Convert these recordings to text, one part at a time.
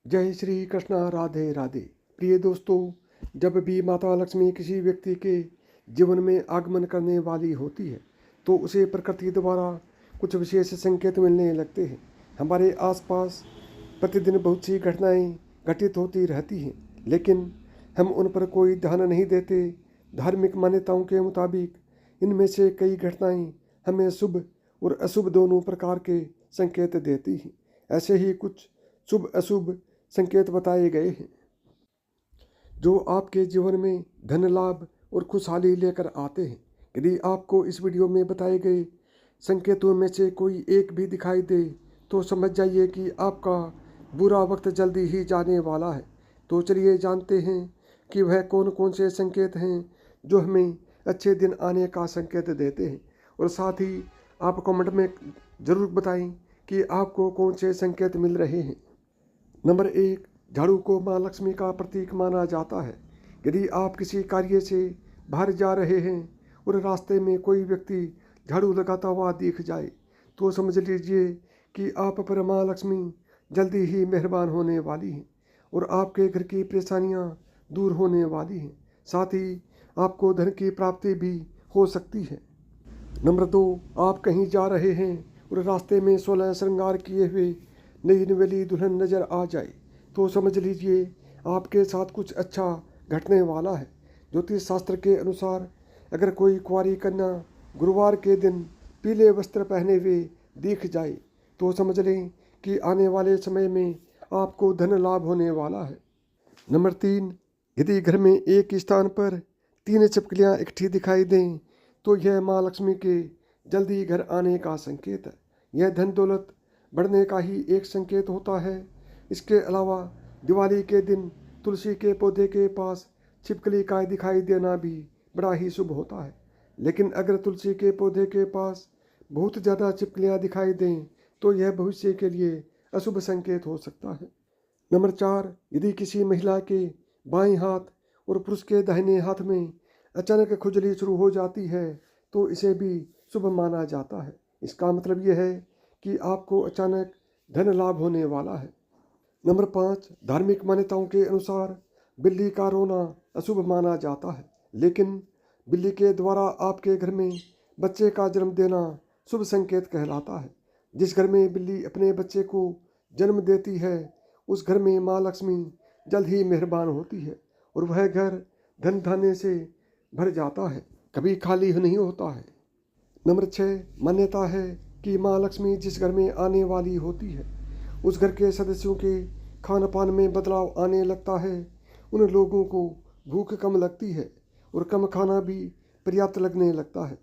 जय श्री कृष्णा, राधे राधे। प्रिय दोस्तों, जब भी माता लक्ष्मी किसी व्यक्ति के जीवन में आगमन करने वाली होती है तो उसे प्रकृति द्वारा कुछ विशेष संकेत मिलने लगते हैं। हमारे आसपास प्रतिदिन बहुत सी घटनाएं घटित होती रहती हैं, लेकिन हम उन पर कोई ध्यान नहीं देते। धार्मिक मान्यताओं के मुताबिक इनमें से कई घटनाएं हमें शुभ और अशुभ दोनों प्रकार के संकेत देती हैं। ऐसे ही कुछ शुभ अशुभ संकेत बताए गए हैं जो आपके जीवन में धन लाभ और खुशहाली लेकर आते हैं। यदि आपको इस वीडियो में बताए गए संकेतों में से कोई एक भी दिखाई दे तो समझ जाइए कि आपका बुरा वक्त जल्दी ही जाने वाला है। तो चलिए जानते हैं कि वह कौन कौन से संकेत हैं जो हमें अच्छे दिन आने का संकेत देते हैं, और साथ ही आप कमेंट में ज़रूर बताएं कि आपको कौन से संकेत मिल रहे हैं। नंबर 1, झाड़ू को माँ लक्ष्मी का प्रतीक माना जाता है। यदि आप किसी कार्य से बाहर जा रहे हैं और रास्ते में कोई व्यक्ति झाड़ू लगाता हुआ दिख जाए तो समझ लीजिए कि आप पर माँ लक्ष्मी जल्दी ही मेहरबान होने वाली हैं और आपके घर की परेशानियाँ दूर होने वाली हैं। साथ ही आपको धन की प्राप्ति भी हो सकती है। नंबर 2, आप कहीं जा रहे हैं और रास्ते में 16 श्रृंगार किए हुए नई नवेली दुल्हन नजर आ जाए तो समझ लीजिए आपके साथ कुछ अच्छा घटने वाला है। ज्योतिष शास्त्र के अनुसार अगर कोई कुंवारी कन्या गुरुवार के दिन पीले वस्त्र पहने हुए दिख जाए तो समझ लें कि आने वाले समय में आपको धन लाभ होने वाला है। नंबर 3, यदि घर में एक स्थान पर 3 छिपकलियाँ इकट्ठी दिखाई दें तो यह माँ लक्ष्मी के जल्दी घर आने का संकेत है। यह धन दौलत बढ़ने का ही एक संकेत होता है। इसके अलावा दिवाली के दिन तुलसी के पौधे के पास छिपकली का दिखाई देना भी बड़ा ही शुभ होता है। लेकिन अगर तुलसी के पौधे के पास बहुत ज़्यादा छिपकलियाँ दिखाई दें तो यह भविष्य के लिए अशुभ संकेत हो सकता है। नंबर 4, यदि किसी महिला के बाएं हाथ और पुरुष के दाहिने हाथ में अचानक खुजली शुरू हो जाती है तो इसे भी शुभ माना जाता है। इसका मतलब यह है कि आपको अचानक धन लाभ होने वाला है। नंबर 5, धार्मिक मान्यताओं के अनुसार बिल्ली का रोना अशुभ माना जाता है, लेकिन बिल्ली के द्वारा आपके घर में बच्चे का जन्म देना शुभ संकेत कहलाता है। जिस घर में बिल्ली अपने बच्चे को जन्म देती है उस घर में माँ लक्ष्मी जल्द ही मेहरबान होती है और वह घर धन धान्य से भर जाता है, कभी खाली नहीं होता है। नंबर 6, मान्यता है कि माँ लक्ष्मी जिस घर में आने वाली होती है उस घर के सदस्यों के खान पान में बदलाव आने लगता है। उन लोगों को भूख कम लगती है और कम खाना भी पर्याप्त लगने लगता है।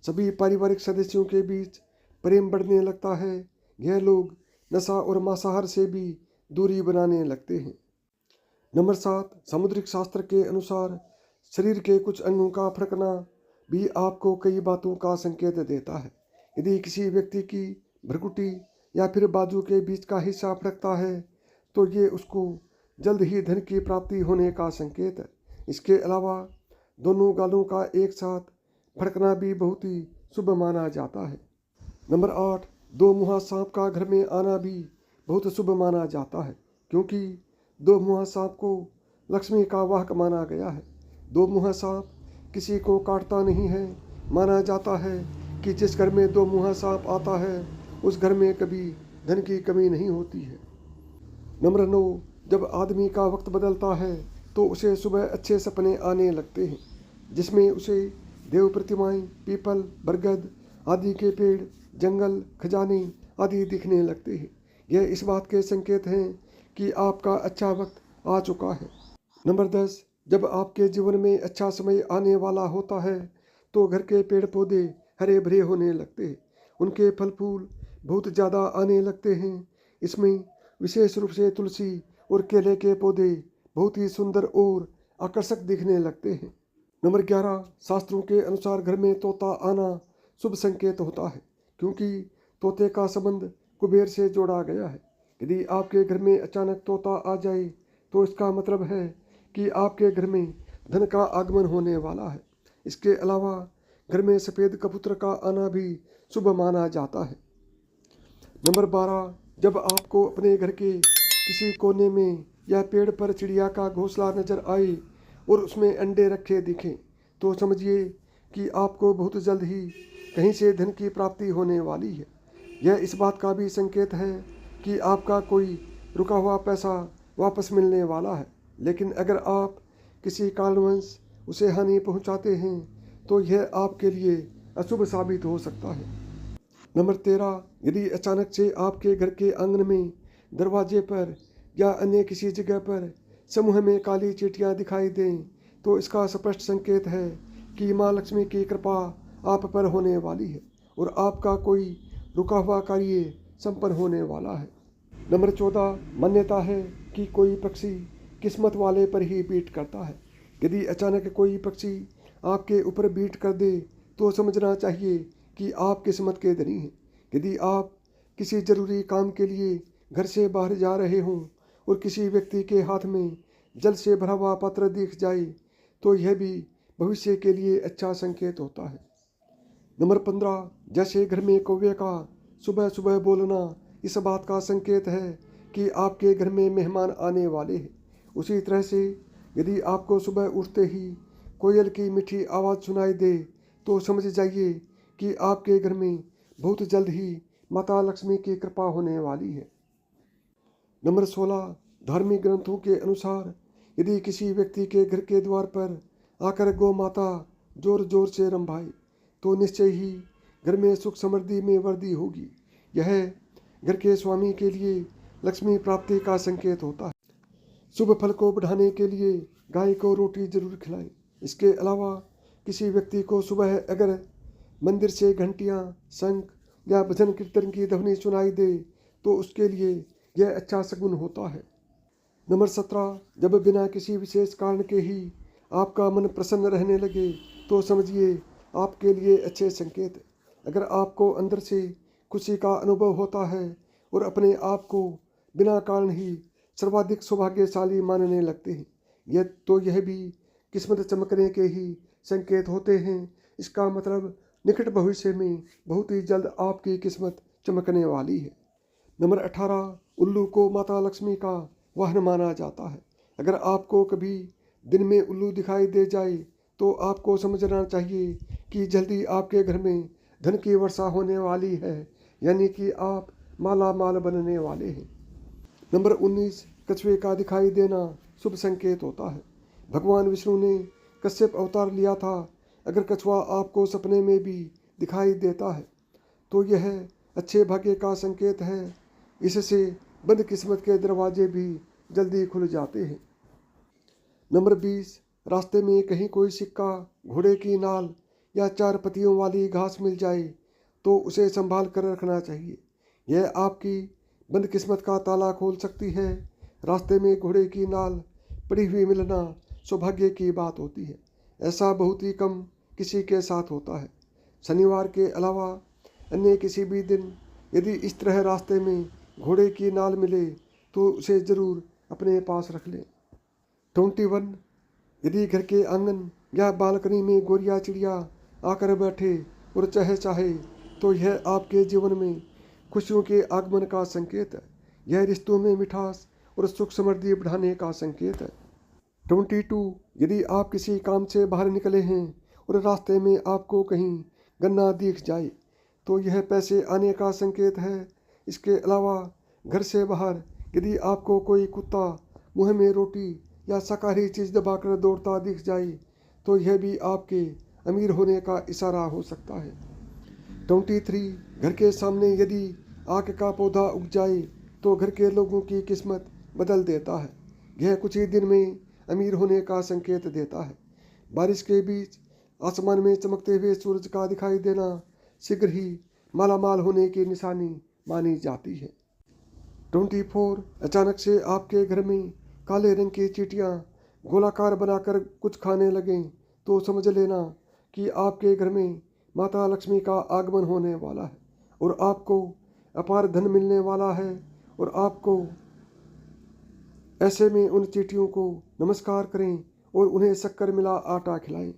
सभी पारिवारिक सदस्यों के बीच प्रेम बढ़ने लगता है। यह लोग नशा और मांसाहार से भी दूरी बनाने लगते हैं। नंबर 7, सामुद्रिक शास्त्र के अनुसार शरीर के कुछ अंगों का फड़कना भी आपको कई बातों का संकेत देता है। यदि किसी व्यक्ति की भ्रुकुटी या फिर बाजू के बीच का हिस्सा फड़कता है तो ये उसको जल्द ही धन की प्राप्ति होने का संकेत है। इसके अलावा दोनों गालों का एक साथ फड़कना भी बहुत ही शुभ माना जाता है। नंबर 8, 2 मुहा सांप का घर में आना भी बहुत शुभ माना जाता है, क्योंकि 2 मुहा सांप को लक्ष्मी का वाहक माना गया है। 2 मुहा सांप किसी को काटता नहीं है। माना जाता है कि जिस घर में 2 मुहा सांप आता है उस घर में कभी धन की कमी नहीं होती है। नंबर 9, जब आदमी का वक्त बदलता है तो उसे सुबह अच्छे सपने आने लगते हैं, जिसमें उसे देव प्रतिमाएं, पीपल, बरगद आदि के पेड़, जंगल, खजाने आदि दिखने लगते हैं। यह इस बात के संकेत हैं कि आपका अच्छा वक्त आ चुका है। नंबर 10, जब आपके जीवन में अच्छा समय आने वाला होता है तो घर के पेड़ पौधे हरे भरे होने लगते हैं। उनके फल फूल बहुत ज़्यादा आने लगते हैं। इसमें विशेष रूप से तुलसी और केले के पौधे बहुत ही सुंदर और आकर्षक दिखने लगते हैं। नंबर 11, शास्त्रों के अनुसार घर में तोता आना शुभ संकेत होता है, क्योंकि तोते का संबंध कुबेर से जोड़ा गया है। यदि आपके घर में अचानक तोता आ जाए तो इसका मतलब है कि आपके घर में धन का आगमन होने वाला है। इसके अलावा घर में सफ़ेद कबूतर का आना भी शुभ माना जाता है। नंबर 12, जब आपको अपने घर के किसी कोने में या पेड़ पर चिड़िया का घोंसला नजर आए और उसमें अंडे रखे दिखें, तो समझिए कि आपको बहुत जल्द ही कहीं से धन की प्राप्ति होने वाली है। यह इस बात का भी संकेत है कि आपका कोई रुका हुआ पैसा वापस मिलने वाला है। लेकिन अगर आप किसी कारणवश उसे हानि पहुंचाते हैं तो यह आपके लिए अशुभ साबित हो सकता है। नंबर 13, यदि अचानक से आपके घर के आंगन में, दरवाजे पर या अन्य किसी जगह पर समूह में काली चींटियां दिखाई दें तो इसका स्पष्ट संकेत है कि माँ लक्ष्मी की कृपा आप पर होने वाली है और आपका कोई रुका हुआ कार्य संपन्न होने वाला है। नंबर 14, मान्यता है कि कोई पक्षी किस्मत वाले पर ही बीट करता है। यदि अचानक कोई पक्षी आपके ऊपर बीट कर दे तो समझना चाहिए कि आप किस्मत के धनी हैं। यदि आप किसी जरूरी काम के लिए घर से बाहर जा रहे हों और किसी व्यक्ति के हाथ में जल से भरा हुआ पात्र दिख जाए तो यह भी भविष्य के लिए अच्छा संकेत होता है। नंबर 15, जैसे घर में कौवे का सुबह सुबह बोलना इस बात का संकेत है कि आपके घर में मेहमान आने वाले हैं, उसी तरह से यदि आपको सुबह उठते ही कोयल की मीठी आवाज़ सुनाई दे तो समझ जाइए कि आपके घर में बहुत जल्द ही माता लक्ष्मी की कृपा होने वाली है। नंबर 16, धार्मिक ग्रंथों के अनुसार यदि किसी व्यक्ति के घर के द्वार पर आकर गौ माता जोर जोर से रंभाए तो निश्चय ही घर में सुख समृद्धि में वृद्धि होगी। यह घर के स्वामी के लिए लक्ष्मी प्राप्ति का संकेत होता है। शुभ फल को बढ़ाने के लिए गाय को रोटी जरूर खिलाएं। इसके अलावा किसी व्यक्ति को सुबह अगर मंदिर से घंटियां, शंख या भजन कीर्तन की ध्वनि सुनाई दे तो उसके लिए यह अच्छा शगुन होता है। नंबर 17, जब बिना किसी विशेष कारण के ही आपका मन प्रसन्न रहने लगे तो समझिए आपके लिए अच्छे संकेत है। अगर आपको अंदर से खुशी का अनुभव होता है और अपने आप को बिना कारण ही सर्वाधिक सौभाग्यशाली मानने लगते हैं यह भी किस्मत चमकने के ही संकेत होते हैं। इसका मतलब निकट भविष्य में बहुत ही जल्द आपकी किस्मत चमकने वाली है। नंबर 18, उल्लू को माता लक्ष्मी का वाहन माना जाता है। अगर आपको कभी दिन में उल्लू दिखाई दे जाए तो आपको समझना चाहिए कि जल्दी आपके घर में धन की वर्षा होने वाली है, यानी कि आप माला माल बनने वाले हैं। नंबर 19, कछुए का दिखाई देना शुभ संकेत होता है। भगवान विष्णु ने कश्यप अवतार लिया था। अगर कछुआ आपको सपने में भी दिखाई देता है तो यह अच्छे भाग्य का संकेत है। इससे बंद किस्मत के दरवाजे भी जल्दी खुल जाते हैं। नंबर 20, रास्ते में कहीं कोई सिक्का, घोड़े की नाल या 4 पत्तियों वाली घास मिल जाए तो उसे संभाल कर रखना चाहिए। यह आपकी बंद किस्मत का ताला खोल सकती है। रास्ते में घोड़े की नाल पड़ी हुई मिलना सौभाग्य की बात होती है। ऐसा बहुत ही कम किसी के साथ होता है। शनिवार के अलावा अन्य किसी भी दिन यदि इस तरह रास्ते में घोड़े की नाल मिले तो उसे ज़रूर अपने पास रख लें। 21, यदि घर के आंगन या बालकनी में गोरिया चिड़िया आकर बैठे और चहचहाए तो यह आपके जीवन में खुशियों के आगमन का संकेत है। यह रिश्तों में मिठास और सुख समृद्धि बढ़ाने का संकेत है। 22, यदि आप किसी काम से बाहर निकले हैं और रास्ते में आपको कहीं गन्ना दिख जाए तो यह पैसे आने का संकेत है। इसके अलावा घर से बाहर यदि आपको कोई कुत्ता मुंह में रोटी या शाकाहारी चीज़ दबाकर दौड़ता दिख जाए तो यह भी आपके अमीर होने का इशारा हो सकता है। 23, घर के सामने यदि आक का पौधा उग जाए तो घर के लोगों की किस्मत बदल देता है। यह कुछ ही दिन में अमीर होने का संकेत देता है। बारिश के बीच आसमान में चमकते हुए सूरज का दिखाई देना शीघ्र ही मालामाल होने की निशानी मानी जाती है। 24, अचानक से आपके घर में काले रंग की चींटियां गोलाकार बनाकर कुछ खाने लगें तो समझ लेना कि आपके घर में माता लक्ष्मी का आगमन होने वाला है और आपको अपार धन मिलने वाला है। और आपको ऐसे में उन चींटियों को नमस्कार करें और उन्हें शक्कर मिला आटा खिलाएं।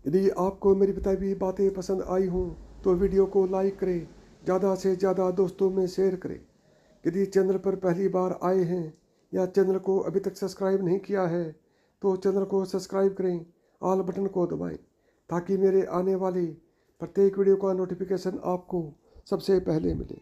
यदि आपको मेरी बताई हुई बातें पसंद आई हों तो वीडियो को लाइक करें, ज़्यादा से ज़्यादा दोस्तों में शेयर करें। यदि चैनल पर पहली बार आए हैं या चैनल को अभी तक सब्सक्राइब नहीं किया है तो चैनल को सब्सक्राइब करें, ऑल बटन को दबाएं ताकि मेरे आने वाले प्रत्येक वीडियो का नोटिफिकेशन आपको सबसे पहले मिले।